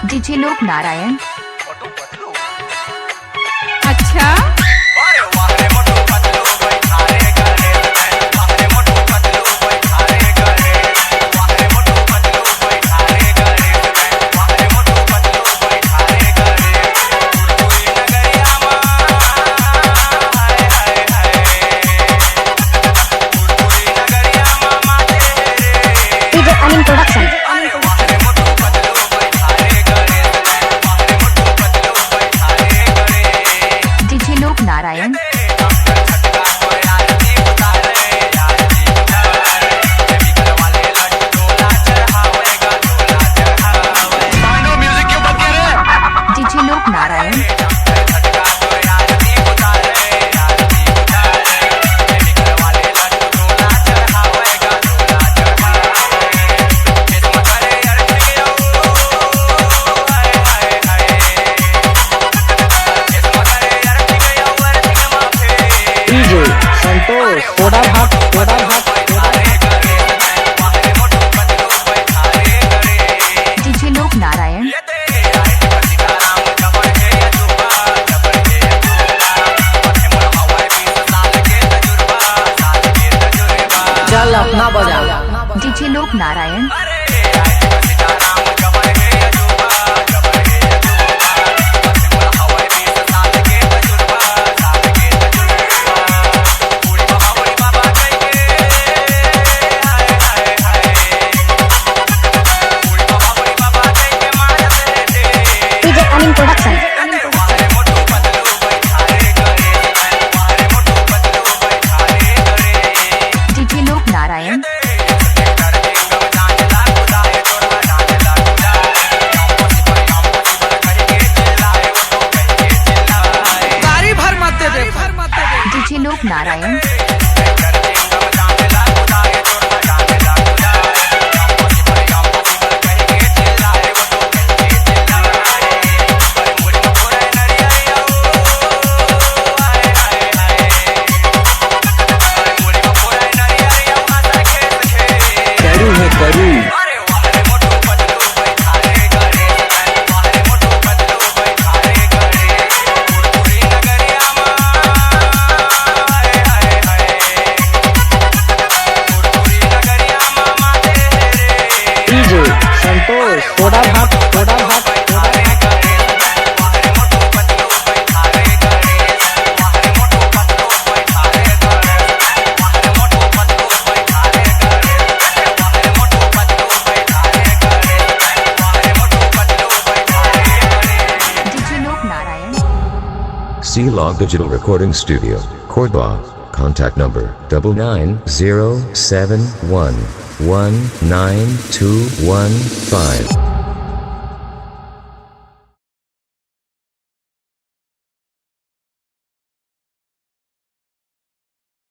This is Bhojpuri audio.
डीजे लोक नारायण। अच्छा डीजे अनिल प्रोडक्शन। डीजे लोक नारायण। डीजे लोक नारायण। डीजे संतोष थोड़ा भाग थोड़ा भाग। डीजे लोक नारायण। चल अपना बजा। डीजे लोक Narayan. DJ Anil production. DJ लोक नारायण। गाड़ी भर मत दे डीजे लोक नारायण। करू है करू। डीजे संतोष थोड़ा भाग थोड़ा भाग थोड़ा भाग। डीजे लोक Narayan. C Log Digital Recording Studio, Cordoba. Contact number 99071192115.